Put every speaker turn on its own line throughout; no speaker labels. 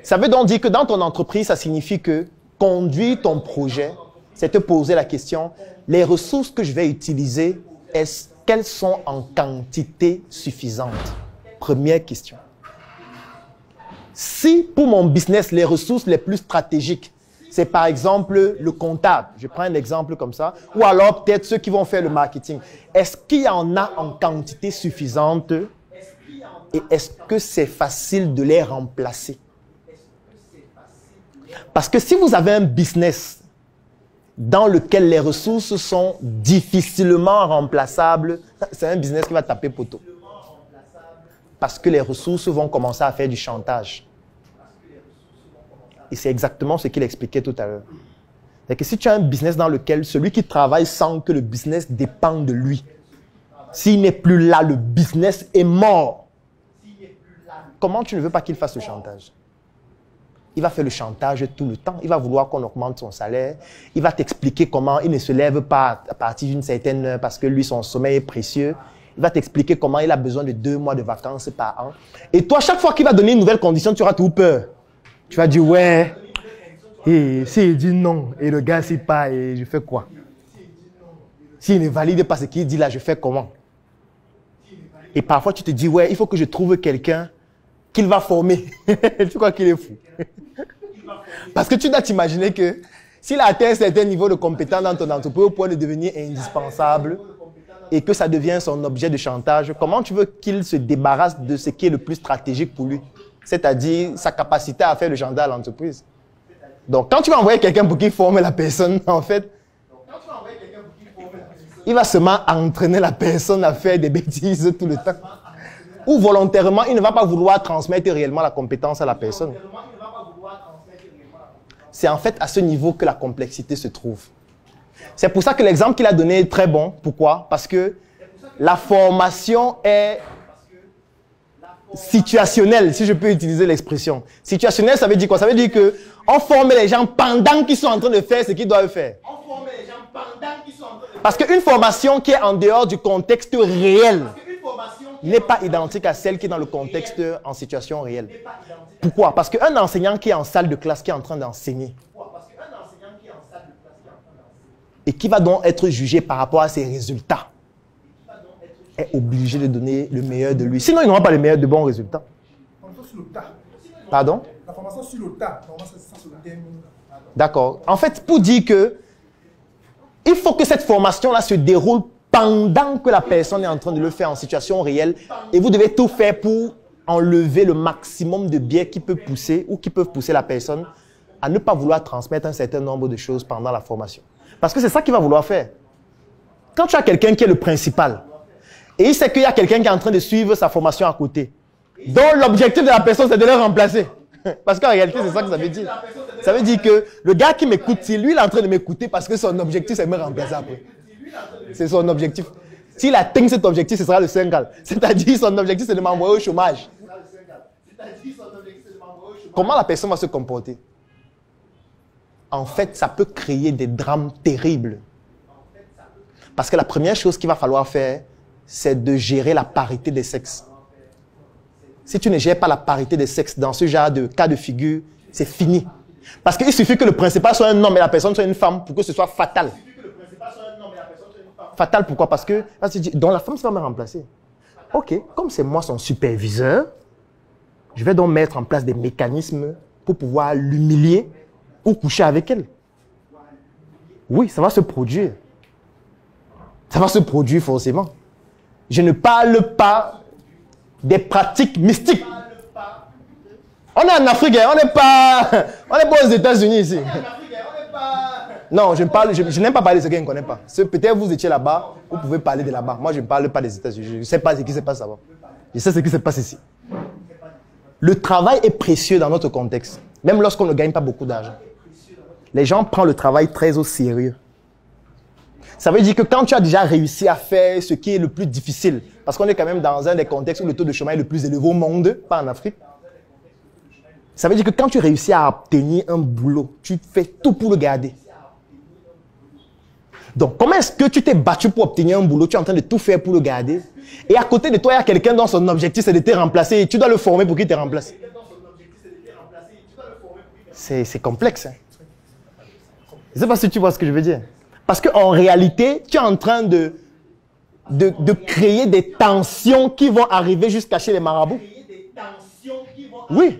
Ça veut donc dire que dans ton entreprise, ça signifie que conduire ton projet, c'est te poser la question, les ressources que je vais utiliser, est-ce qu'elles sont en quantité suffisante? Première question. Si pour mon business, les ressources les plus stratégiques, c'est par exemple le comptable, je prends un exemple comme ça, ou alors peut-être ceux qui vont faire le marketing, est-ce qu'il y en a en quantité suffisante et est-ce que c'est facile de les remplacer? Parce que si vous avez un business dans lequel les ressources sont difficilement remplaçables, c'est un business qui va taper poteau. Parce que les ressources vont commencer à faire du chantage. Et c'est exactement ce qu'il expliquait tout à l'heure. C'est que si tu as un business dans lequel celui qui travaille sent que le business dépend de lui, s'il n'est plus là, le business est mort. Comment tu ne veux pas qu'il fasse le chantage? Il va faire le chantage tout le temps. Il va vouloir qu'on augmente son salaire. Il va t'expliquer comment il ne se lève pas à partir d'une certaine heure parce que lui, son sommeil est précieux. Il va t'expliquer comment il a besoin de 2 mois de vacances par an. Et toi, chaque fois qu'il va donner une nouvelle condition, tu auras tout peur. Tu vas dire, ouais, et s'il dit non, et le gars, s'il part, et je fais quoi? S'il ne valide pas ce qu'il dit là, je fais comment? Et parfois, tu te dis, ouais, il faut que je trouve quelqu'un qu'il va former. Tu crois qu'il est fou? Parce que tu dois t'imaginer que s'il a atteint un certain niveau de compétence dans ton entreprise au point de devenir indispensable et que ça devient son objet de chantage, comment tu veux qu'il se débarrasse de ce qui est le plus stratégique pour lui? C'est-à-dire sa capacité à faire le chantage à l'entreprise. Donc, quand tu vas envoyer quelqu'un pour qu'il forme la personne, en fait, il va seulement entraîner la personne à faire des bêtises tout le temps. Ou volontairement, il ne va pas vouloir transmettre réellement la compétence à la personne. C'est en fait à ce niveau que la complexité se trouve. C'est pour ça que l'exemple qu'il a donné est très bon. Pourquoi? Parce que la formation est situationnelle, si je peux utiliser l'expression. Situationnelle, ça veut dire quoi? Ça veut dire qu'on forme les gens pendant qu'ils sont en train de faire ce qu'ils doivent faire. Parce qu'une formation qui est en dehors du contexte réel n'est pas identique à celle qui est dans le contexte en situation réelle. Pourquoi? Parce qu'un enseignant qui est en salle de classe, qui est en train d'enseigner, et qui va donc être jugé par rapport à ses résultats, est obligé de donner le meilleur de lui. Sinon, il n'aura pas le meilleur de bons résultats. Pardon? La formation sur le tas. D'accord. En fait, pour dire que il faut que cette formation-là se déroule pendant que la personne est en train de le faire en situation réelle et vous devez tout faire pour enlever le maximum de biais qui peut pousser ou qui peuvent pousser la personne à ne pas vouloir transmettre un certain nombre de choses pendant la formation. Parce que c'est ça qu'il va vouloir faire. Quand tu as quelqu'un qui est le principal et il sait qu'il y a quelqu'un qui est en train de suivre sa formation à côté, dont l'objectif de la personne c'est de le remplacer. Parce qu'en réalité, c'est ça que ça veut dire. Ça veut dire que le gars qui m'écoute, lui, il est en train de m'écouter parce que son objectif, c'est de me remplacer après. C'est son objectif. S'il atteint cet objectif, ce sera le Sénégal. C'est-à-dire, son objectif, c'est de m'envoyer au chômage. Comment la personne va se comporter? En fait, ça peut créer des drames terribles. Parce que la première chose qu'il va falloir faire, c'est de gérer la parité des sexes. Si tu ne gères pas la parité des sexes dans ce genre de cas de figure, c'est fini. Parce qu'il suffit que le principal soit un homme et la personne soit une femme pour que ce soit fatal. Fatal pourquoi? Parce que donc la femme, ça va me remplacer. Ok, comme c'est moi son superviseur, je vais donc mettre en place des mécanismes pour pouvoir l'humilier ou coucher avec elle. Oui, ça va se produire. Ça va se produire forcément. Je ne parle pas des pratiques mystiques. On est en Afrique, on n'est pas aux États-Unis ici. Non, je n'aime pas parler de ce que je ne connais pas. Peut-être vous étiez là-bas, vous pouvez parler de là-bas. Moi, je ne parle pas des États-Unis. Je ne sais pas ce qui se passe là-bas. Je sais ce qui se passe ici. Le travail est précieux dans notre contexte, même lorsqu'on ne gagne pas beaucoup d'argent. Les gens prennent le travail très au sérieux. Ça veut dire que quand tu as déjà réussi à faire ce qui est le plus difficile, parce qu'on est quand même dans un des contextes où le taux de chômage est le plus élevé au monde, pas en Afrique. Ça veut dire que quand tu réussis à obtenir un boulot, tu fais tout pour le garder. Donc, comment est-ce que tu t'es battu pour obtenir un boulot, tu es en train de tout faire pour le garder, et à côté de toi, il y a quelqu'un dont son objectif c'est de te remplacer et tu dois le former pour qu'il te remplace. C'est complexe. Hein. Je ne sais pas si tu vois ce que je veux dire. Parce qu'en réalité, tu es en train de créer des tensions qui vont arriver jusqu'à chez les marabouts. Oui.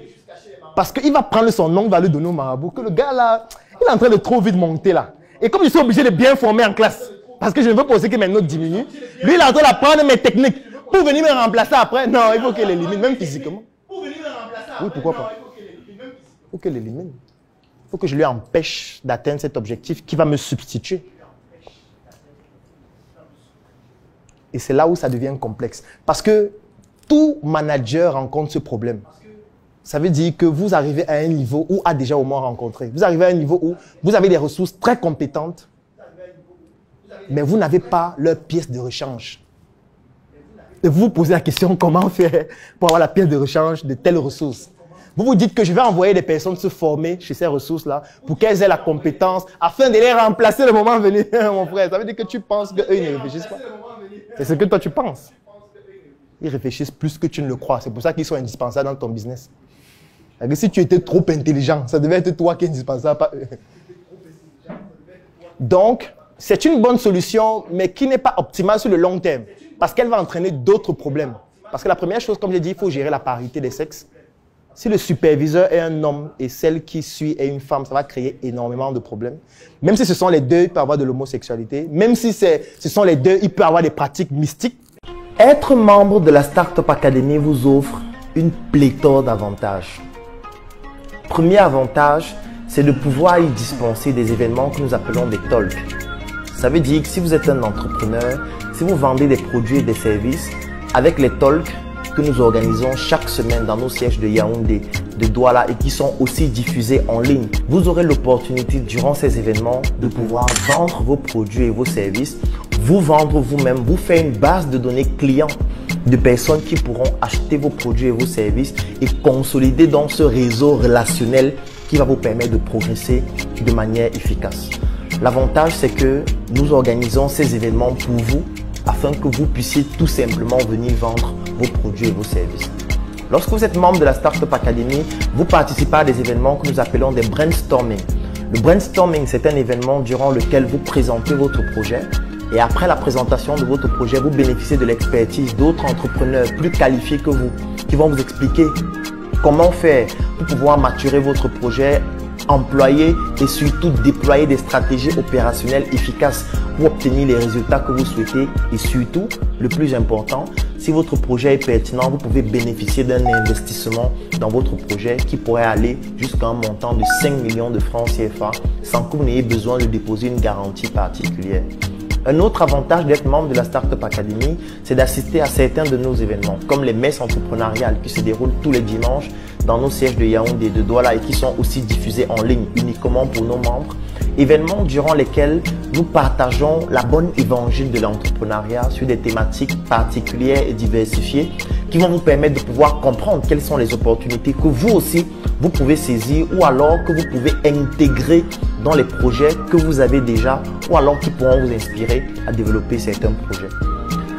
Parce qu'il va prendre son nom, va le donner au marabout. Que le gars là, il est en train de trop vite monter là. Et comme je suis obligé de bien former en classe, parce que je ne veux pas aussi que mes notes diminuent, lui il est en train d'apprendre mes techniques. Pour venir me remplacer après, non, il faut qu'il élimine, même physiquement. Oui, pourquoi pas? Il faut qu'il élimine. Il faut que je lui empêche d'atteindre cet objectif qui va me substituer. Et c'est là où ça devient complexe. Parce que tout manager rencontre ce problème. Ça veut dire que vous arrivez à un niveau où a déjà au moins rencontré. Vous arrivez à un niveau où vous avez des ressources très compétentes, mais vous n'avez pas leur pièce de rechange. Et vous vous posez la question, comment faire pour avoir la pièce de rechange de telles ressources? Vous vous dites que je vais envoyer des personnes se former chez ces ressources-là pour qu'elles aient la compétence afin de les remplacer le moment venu, mon frère. Ça veut dire que tu penses qu'eux, ils ne réfléchissent pas. C'est ce que toi, tu penses. Ils réfléchissent plus que tu ne le crois. C'est pour ça qu'ils sont indispensables dans ton business. Si tu étais trop intelligent, ça devait être toi qui es indispensable, pas eux. Donc, c'est une bonne solution, mais qui n'est pas optimale sur le long terme. Parce qu'elle va entraîner d'autres problèmes. Parce que la première chose, comme j'ai dit, il faut gérer la parité des sexes. Si le superviseur est un homme et celle qui suit est une femme, ça va créer énormément de problèmes. Même si ce sont les deux, il peut y avoir de l'homosexualité. Même si ce sont les deux, il peut y avoir des pratiques mystiques. Être membre de la Startup Academy vous offre une pléthore d'avantages. Premier avantage, c'est de pouvoir y dispenser des événements que nous appelons des talks. Ça veut dire que si vous êtes un entrepreneur, si vous vendez des produits et des services, avec les talks que nous organisons chaque semaine dans nos sièges de Yaoundé, de Douala et qui sont aussi diffusés en ligne, vous aurez l'opportunité durant ces événements de pouvoir vendre vos produits et vos services, vous vendre vous-même, vous faire une base de données clients de personnes qui pourront acheter vos produits et vos services et consolider dans ce réseau relationnel qui va vous permettre de progresser de manière efficace. L'avantage, c'est que nous organisons ces événements pour vous afin que vous puissiez tout simplement venir vendre vos produits et vos services. Lorsque vous êtes membre de la Startup Academy, vous participez à des événements que nous appelons des brainstorming. Le brainstorming, c'est un événement durant lequel vous présentez votre projet et après la présentation de votre projet, vous bénéficiez de l'expertise d'autres entrepreneurs plus qualifiés que vous qui vont vous expliquer comment faire pour pouvoir maturer votre projet, employer et surtout déployer des stratégies opérationnelles efficaces pour obtenir les résultats que vous souhaitez et surtout, le plus important, si votre projet est pertinent, vous pouvez bénéficier d'un investissement dans votre projet qui pourrait aller jusqu'à un montant de 5 millions de francs CFA sans que vous n'ayez besoin de déposer une garantie particulière. Un autre avantage d'être membre de la Startup Academy, c'est d'assister à certains de nos événements, comme les messes entrepreneuriales qui se déroulent tous les dimanches dans nos sièges de Yaoundé et de Douala et qui sont aussi diffusés en ligne uniquement pour nos membres. Événements durant lesquels nous partageons la bonne évangile de l'entrepreneuriat sur des thématiques particulières et diversifiées qui vont vous permettre de pouvoir comprendre quelles sont les opportunités que vous aussi, vous pouvez saisir ou alors que vous pouvez intégrer dans les projets que vous avez déjà ou alors qui pourront vous inspirer à développer certains projets.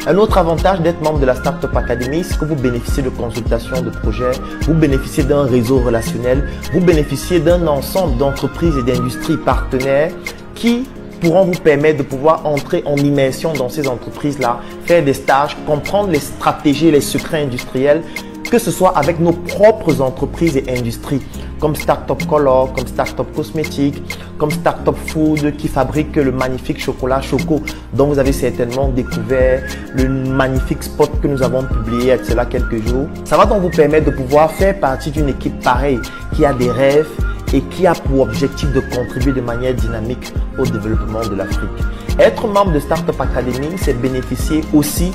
Un autre avantage d'être membre de la Startup Academy, c'est que vous bénéficiez de consultations de projets, vous bénéficiez d'un réseau relationnel, vous bénéficiez d'un ensemble d'entreprises et d'industries partenaires qui pourront vous permettre de pouvoir entrer en immersion dans ces entreprises-là, faire des stages, comprendre les stratégies et les secrets industriels, que ce soit avec nos propres entreprises et industries, comme Startup Color, comme Startup Cosmétique, comme Startup Food qui fabrique le magnifique chocolat Choco dont vous avez certainement découvert le magnifique spot que nous avons publié il y a de cela quelques jours. Ça va donc vous permettre de pouvoir faire partie d'une équipe pareille qui a des rêves et qui a pour objectif de contribuer de manière dynamique au développement de l'Afrique. Être membre de Startup Academy, c'est bénéficier aussi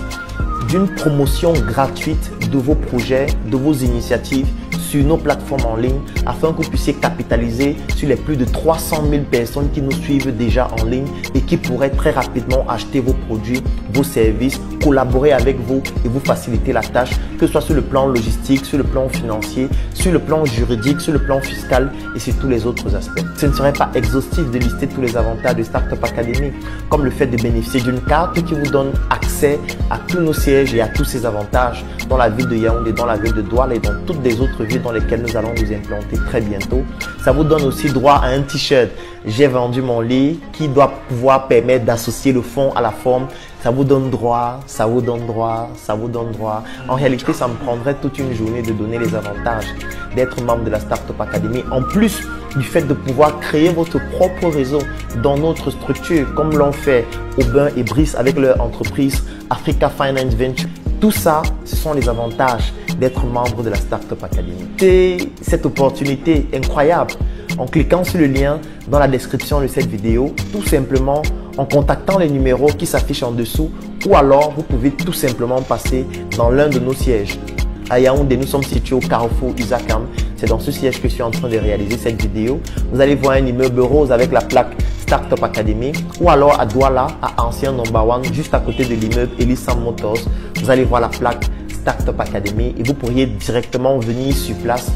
d'une promotion gratuite de vos projets, de vos initiatives sur nos plateformes en ligne afin que vous puissiez capitaliser sur les plus de 300 000 personnes qui nous suivent déjà en ligne et qui pourraient très rapidement acheter vos produits, vos services, collaborer avec vous et vous faciliter la tâche, que ce soit sur le plan logistique, sur le plan financier, sur le plan juridique, sur le plan fiscal et sur tous les autres aspects. Ce ne serait pas exhaustif de lister tous les avantages de Startup Academy, comme le fait de bénéficier d'une carte qui vous donne accès à tous nos sièges et à tous ces avantages dans la ville de Yaoundé, dans la ville de Douala et dans toutes les autres villes dans lesquels nous allons nous implanter très bientôt. Ça vous donne aussi droit à un t-shirt. J'ai vendu mon lit qui doit pouvoir permettre d'associer le fond à la forme. Ça vous donne droit, ça vous donne droit, ça vous donne droit. En réalité, ça me prendrait toute une journée de donner les avantages d'être membre de la Startup Academy. En plus du fait de pouvoir créer votre propre réseau dans notre structure, comme l'ont fait Aubin et Brice avec leur entreprise Africa Finance Venture. Tout ça, ce sont les avantages d'être membre de la Startup Academy. C'est cette opportunité incroyable. En cliquant sur le lien dans la description de cette vidéo, tout simplement en contactant les numéros qui s'affichent en dessous, ou alors vous pouvez tout simplement passer dans l'un de nos sièges. À Yaoundé, nous sommes situés au Carrefour Isakam. C'est dans ce siège que je suis en train de réaliser cette vidéo. Vous allez voir un immeuble rose avec la plaque Startup Academy, ou alors à Douala, à Ancien Number One, juste à côté de l'immeuble Elisam Motors. Vous allez voir la plaque Startup Academy et vous pourriez directement venir sur place.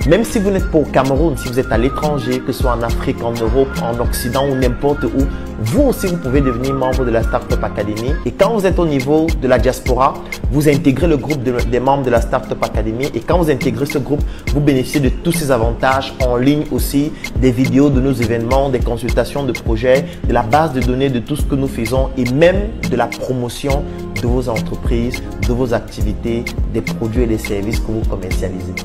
Même si vous n'êtes pas au Cameroun, si vous êtes à l'étranger, que ce soit en Afrique, en Europe, en Occident ou n'importe où, vous aussi vous pouvez devenir membre de la Startup Academy. Et quand vous êtes au niveau de la diaspora, vous intégrez le groupe des membres de la Startup Academy. Et quand vous intégrez ce groupe, vous bénéficiez de tous ces avantages en ligne aussi, des vidéos de nos événements, des consultations de projets, de la base de données de tout ce que nous faisons et même de la promotion de vos entreprises, de vos activités, des produits et des services que vous commercialisez.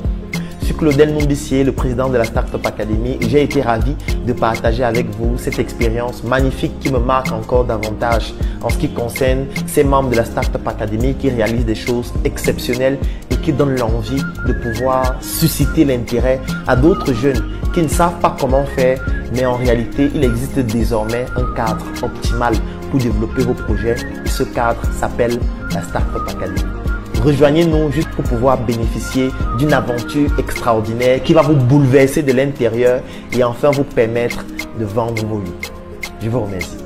Je suis Claudel Numbissier, le président de la Startup Academy, et j'ai été ravi de partager avec vous cette expérience magnifique qui me marque encore davantage en ce qui concerne ces membres de la Startup Academy qui réalisent des choses exceptionnelles et qui donnent l'envie de pouvoir susciter l'intérêt à d'autres jeunes qui ne savent pas comment faire, mais en réalité, il existe désormais un cadre optimal pour développer vos projets et ce cadre s'appelle la Startup Academy. Rejoignez-nous juste pour pouvoir bénéficier d'une aventure extraordinaire qui va vous bouleverser de l'intérieur et enfin vous permettre de vendre vos livres. Je vous remercie.